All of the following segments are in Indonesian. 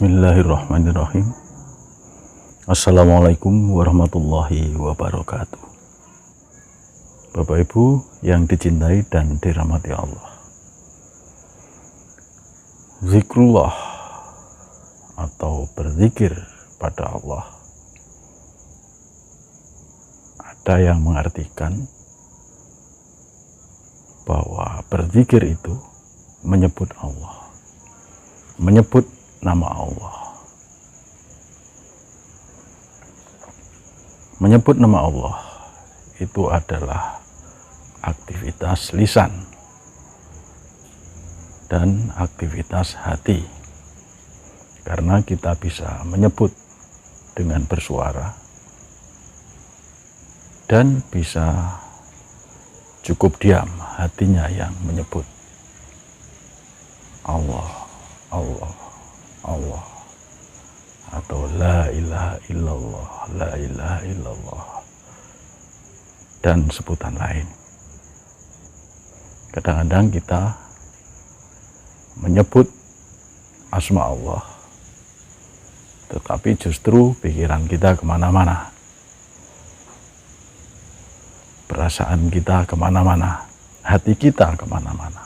Bismillahirrahmanirrahim. Assalamualaikum warahmatullahi wabarakatuh. Bapak Ibu yang dicintai dan dirahmati Allah, zikrullah atau berzikir pada Allah, ada yang mengartikan bahwa berzikir itu menyebut Allah, menyebut nama Allah. Menyebut nama Allah itu adalah aktivitas lisan dan aktivitas hati, karena kita bisa menyebut dengan bersuara dan bisa cukup diam, hatinya yang menyebut Allah, Allah, Allah, atau la ilaha illallah, la ilaha illallah, dan sebutan lain. Kadang-kadang kita menyebut asma Allah, tetapi justru pikiran kita kemana-mana, perasaan kita kemana-mana, hati kita kemana-mana.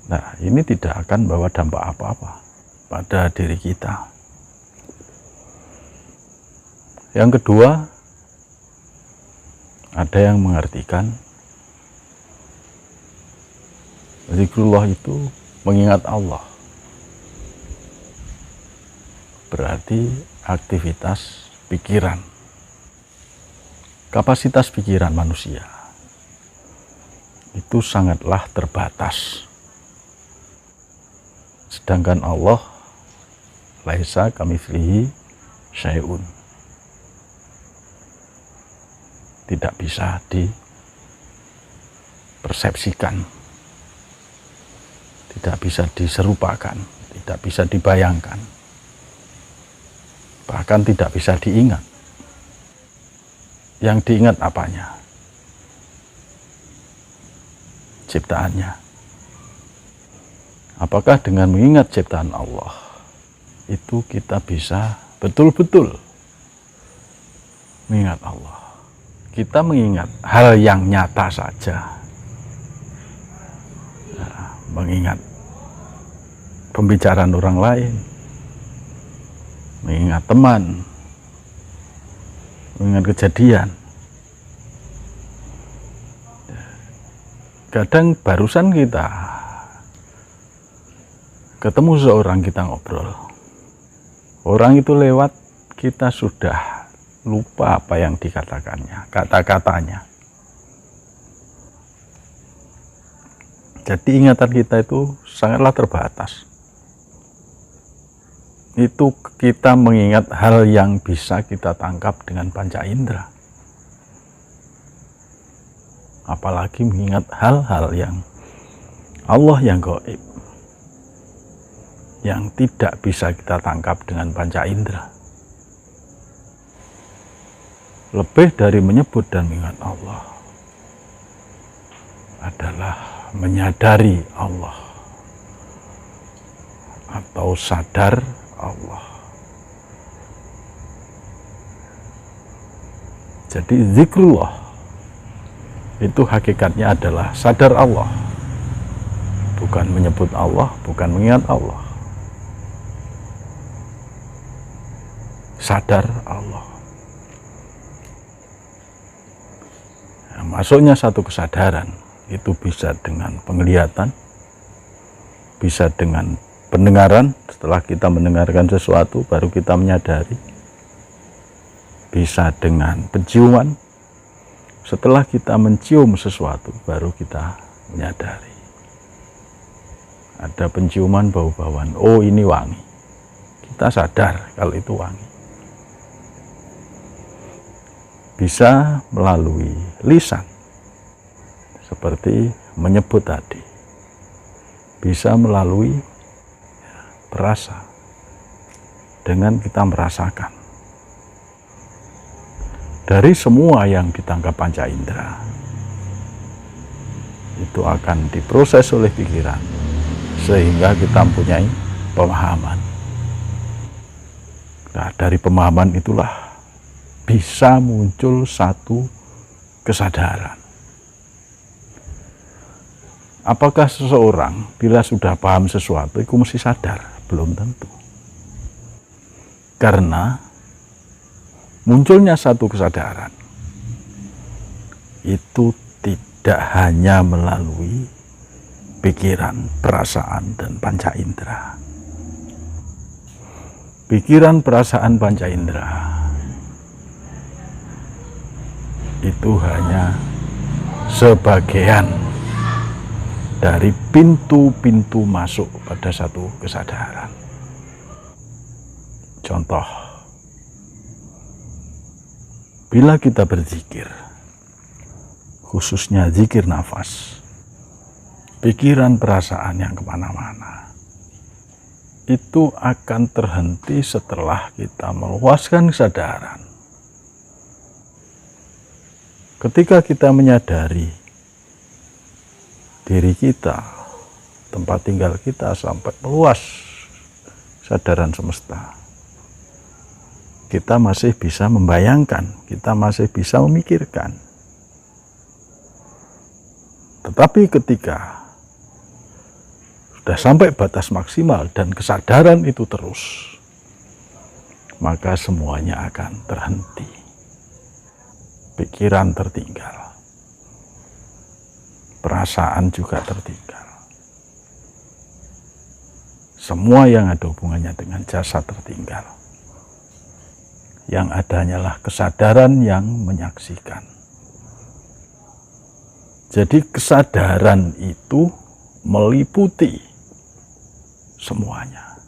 Nah, ini tidak akan bawa dampak apa-apa pada diri kita. Yang kedua, ada yang mengartikan zikrullah itu mengingat Allah, berarti aktivitas pikiran, kapasitas pikiran manusia itu sangatlah terbatas. Sedangkan Allah laisa kamitslihi syai'un, tidak bisa dipersepsikan, tidak bisa diserupakan, tidak bisa dibayangkan, bahkan tidak bisa diingat. Yang diingat apanya? Ciptaannya. Apakah dengan mengingat ciptaan Allah itu kita bisa betul-betul mengingat Allah? Kita mengingat hal yang nyata saja, nah, mengingat pembicaraan orang lain, mengingat teman, mengingat kejadian. Kadang barusan kita ketemu seorang, kita ngobrol, orang itu lewat, kita sudah lupa apa yang dikatakannya, kata-katanya. Jadi ingatan kita itu sangatlah terbatas. Itu kita mengingat hal yang bisa kita tangkap dengan panca indera, apalagi mengingat hal-hal yang Allah yang gaib, yang tidak bisa kita tangkap dengan panca indera. Lebih dari menyebut dan mengingat Allah adalah menyadari Allah atau sadar Allah. Jadi zikrullah itu hakikatnya adalah sadar Allah, bukan menyebut Allah, bukan mengingat Allah. Sadar Allah. Nah, masuknya satu kesadaran itu bisa dengan penglihatan, bisa dengan pendengaran. Setelah kita mendengarkan sesuatu baru kita menyadari, bisa dengan penciuman. Setelah kita mencium sesuatu baru kita menyadari. Ada penciuman bau-bauan, oh ini wangi, kita sadar kalau itu wangi. Bisa melalui lisan, seperti menyebut tadi. Bisa melalui perasa, dengan kita merasakan. Dari semua yang ditangkap panca indera, itu akan diproses oleh pikiran, sehingga kita mempunyai pemahaman. Nah, dari pemahaman itulah bisa muncul satu kesadaran. Apakah seseorang bila sudah paham sesuatu itu mesti sadar? Belum tentu. Karena munculnya satu kesadaran itu tidak hanya melalui pikiran, perasaan, dan panca indera. Pikiran, perasaan, panca indera itu hanya sebagian dari pintu-pintu masuk pada satu kesadaran. Contoh, bila kita berzikir, khususnya zikir nafas, pikiran perasaan yang kemana-mana itu akan terhenti setelah kita meluaskan kesadaran. Ketika kita menyadari diri kita, tempat tinggal kita sampai meluas kesadaran semesta, kita masih bisa membayangkan, kita masih bisa memikirkan. Tetapi ketika sudah sampai batas maksimal dan kesadaran itu terus, maka semuanya akan terhenti. Pikiran tertinggal, perasaan juga tertinggal. Semua yang ada hubungannya dengan jasad tertinggal. Yang ada hanyalah kesadaran yang menyaksikan. Jadi kesadaran itu meliputi semuanya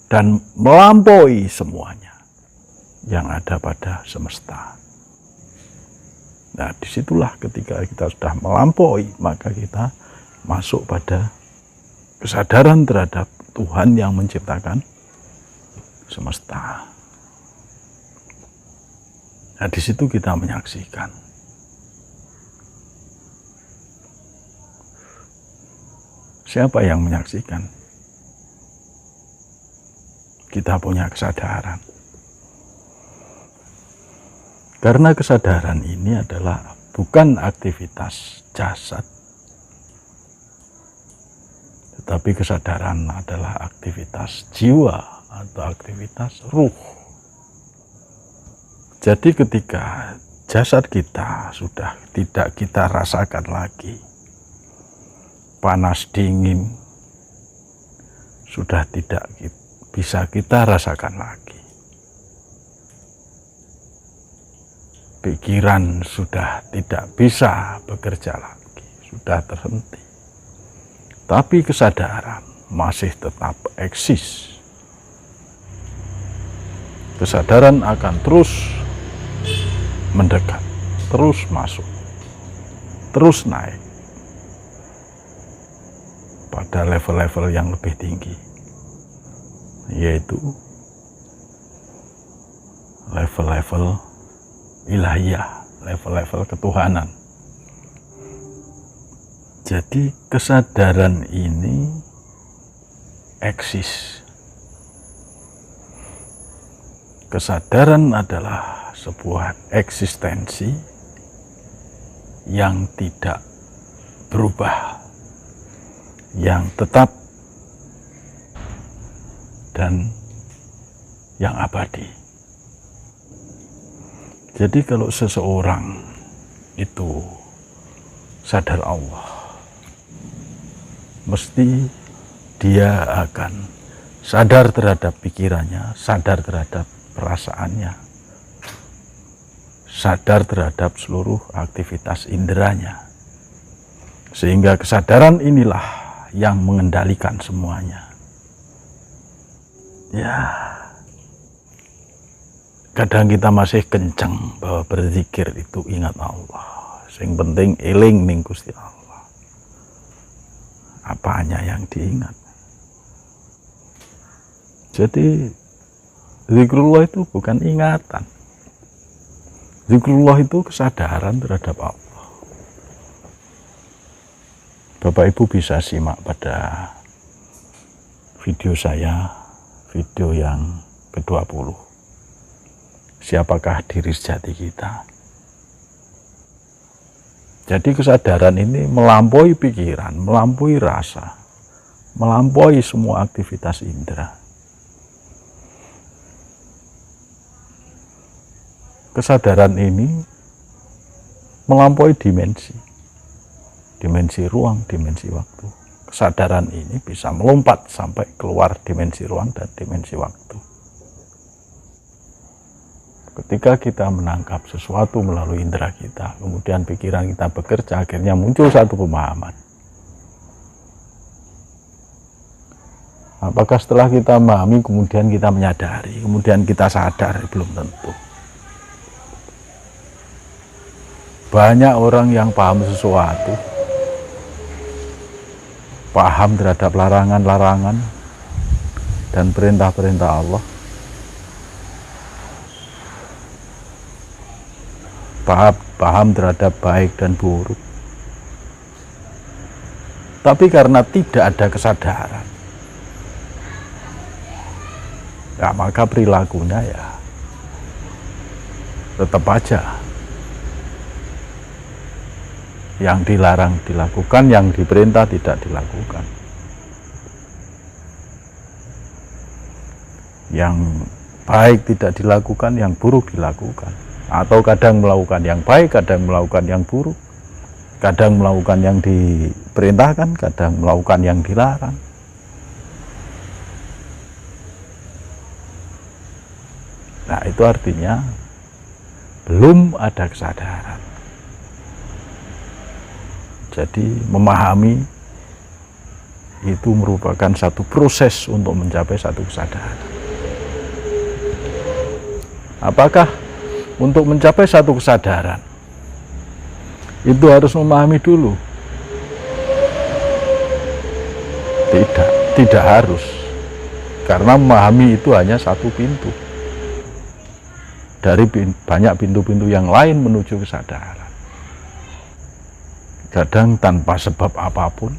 dan melampaui semuanya yang ada pada semesta. Nah, disitulah ketika kita sudah melampaui, maka kita masuk pada kesadaran terhadap Tuhan yang menciptakan semesta. Nah, di situ kita menyaksikan. Siapa yang menyaksikan? Kita punya kesadaran. Karena kesadaran ini adalah bukan aktivitas jasad, tetapi kesadaran adalah aktivitas jiwa atau aktivitas ruh. Jadi ketika jasad kita sudah tidak kita rasakan lagi, panas dingin sudah tidak bisa kita rasakan lagi, pikiran sudah tidak bisa bekerja lagi, sudah terhenti, tapi kesadaran masih tetap eksis. Kesadaran akan terus mendekat, terus masuk, terus naik pada level-level yang lebih tinggi, yaitu level-level ilahiyah, level-level ketuhanan. Jadi kesadaran ini eksis. Kesadaran adalah sebuah eksistensi yang tidak berubah, yang tetap dan yang abadi. Jadi kalau seseorang itu sadar Allah, mesti dia akan sadar terhadap pikirannya, sadar terhadap perasaannya, sadar terhadap seluruh aktivitas inderanya. Sehingga kesadaran inilah yang mengendalikan semuanya. Ya, kadang kita masih kenceng bahwa berzikir itu ingat Allah. Yang penting eling ning Gusti Allah. Apanya yang diingat? Jadi zikrullah itu bukan ingatan. Zikrullah itu kesadaran terhadap Allah. Bapak Ibu bisa simak pada video saya, video yang ke-20. Siapakah diri sejati kita? Jadi kesadaran ini melampaui pikiran, melampaui rasa, melampaui semua aktivitas indera. Kesadaran ini melampaui dimensi ruang, dimensi waktu. Kesadaran ini bisa melompat sampai keluar dimensi ruang dan dimensi waktu. Ketika kita menangkap sesuatu melalui indera kita, kemudian pikiran kita bekerja, akhirnya muncul satu pemahaman. Apakah setelah kita memahami, kemudian kita menyadari, kemudian kita sadar? Belum tentu. Banyak orang yang paham sesuatu, paham terhadap larangan-larangan dan perintah-perintah Allah, paham terhadap baik dan buruk, tapi karena tidak ada kesadaran, ya maka perilakunya ya tetap aja yang dilarang dilakukan, yang diperintah tidak dilakukan. Yang baik tidak dilakukan, yang buruk dilakukan. Atau kadang melakukan yang baik, kadang melakukan yang buruk. Kadang melakukan yang diperintahkan, kadang melakukan yang dilarang. Nah, itu artinya belum ada kesadaran. Jadi memahami itu merupakan satu proses untuk mencapai satu kesadaran. Apakah untuk mencapai satu kesadaran itu harus memahami dulu? Tidak harus. Karena memahami itu hanya satu pintu dari banyak pintu-pintu yang lain menuju kesadaran. Kadang tanpa sebab apapun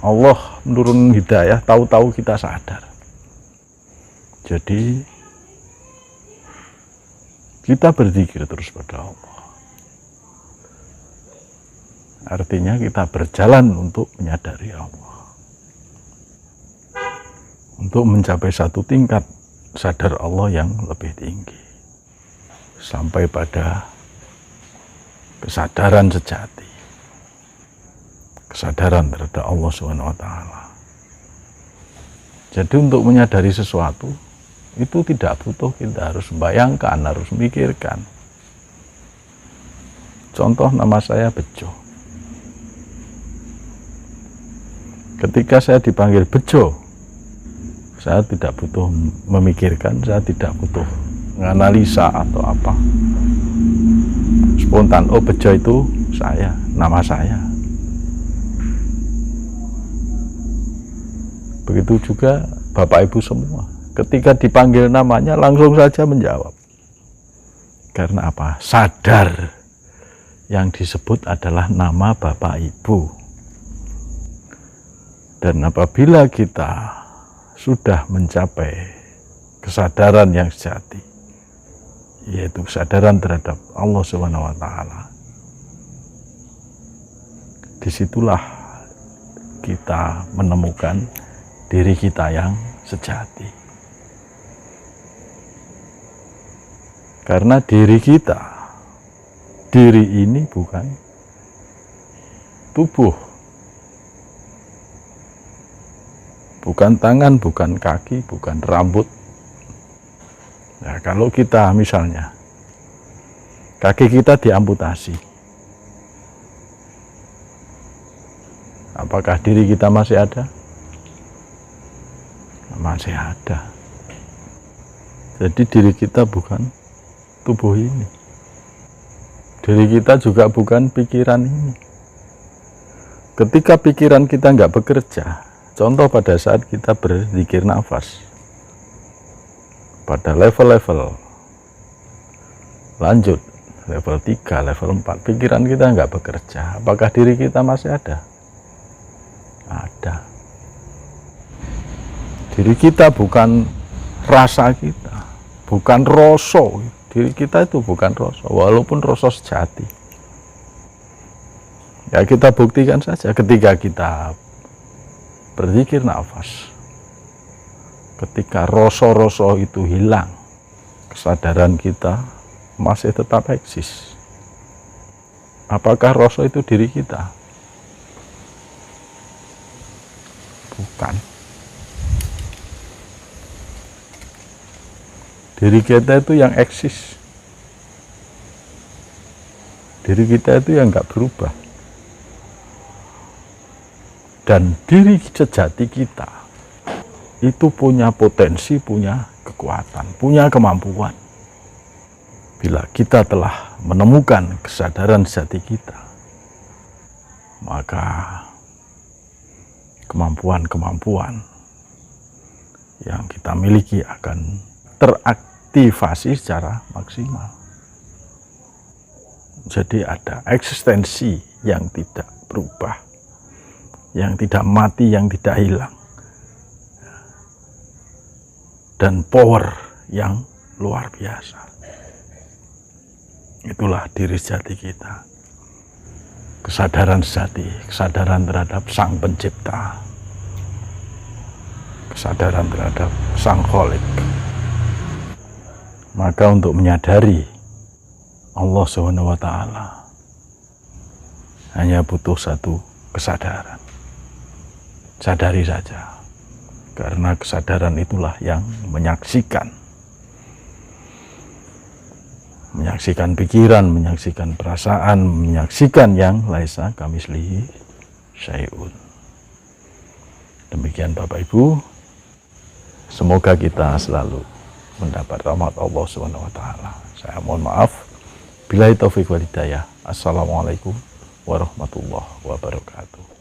Allah menurunkan hidayah, tahu-tahu kita sadar. Jadi kita berzikir terus pada Allah. Artinya kita berjalan untuk menyadari Allah, untuk mencapai satu tingkat sadar Allah yang lebih tinggi, sampai pada kesadaran sejati, kesadaran terhadap Allah SWT. Jadi untuk menyadari sesuatu itu tidak butuh kita harus membayangkan, harus memikirkan. Contoh, nama saya Bejo. Ketika saya dipanggil Bejo, saya tidak butuh memikirkan, saya tidak butuh menganalisa atau apa. Spontan, oh Bejo itu saya, nama saya. Begitu juga Bapak Ibu semua. Ketika dipanggil namanya langsung saja menjawab. Karena apa? Sadar yang disebut adalah nama Bapak Ibu. Dan apabila kita sudah mencapai kesadaran yang sejati, yaitu kesadaran terhadap Allah SWT, disitulah kita menemukan diri kita yang sejati. Karena diri kita, diri ini bukan tubuh, bukan tangan, bukan kaki, bukan rambut. Nah, kalau kita misalnya kaki kita diamputasi, apakah diri kita masih ada? Masih ada. Jadi diri kita bukan tubuh ini. Diri kita juga bukan pikiran ini. Ketika pikiran kita nggak bekerja, contoh pada saat kita berzikir nafas, pada level-level lanjut, level 3, level 4, pikiran kita nggak bekerja, apakah diri kita masih ada? Ada. Diri kita bukan rasa kita, bukan rasa. Diri kita itu bukan rasa, walaupun rasa sejati. Ya kita buktikan saja ketika kita berzikir nafas. Ketika rasa-rasa itu hilang, kesadaran kita masih tetap eksis. Apakah rasa itu diri kita? Bukan. Diri kita itu yang eksis. Diri kita itu yang nggak berubah. Dan diri sejati kita itu punya potensi, punya kekuatan, punya kemampuan. Bila kita telah menemukan kesadaran sejati kita, maka kemampuan-kemampuan yang kita miliki akan teraktivasi secara maksimal. Jadi ada eksistensi yang tidak berubah, yang tidak mati, yang tidak hilang, dan power yang luar biasa. Itulah diri sejati kita. Kesadaran sejati, kesadaran terhadap Sang Pencipta, kesadaran terhadap Sang Kholik. Maka untuk menyadari Allah SWT hanya butuh satu kesadaran. Sadari saja, karena kesadaran itulah yang menyaksikan pikiran, menyaksikan perasaan, menyaksikan yang laisa kamislihi syai'un. Demikian Bapak Ibu, semoga kita selalu mendapat rahmat Allah SWT. Saya mohon maaf. Billahi taufiq wal hidayah. Assalamualaikum warahmatullahi wabarakatuh.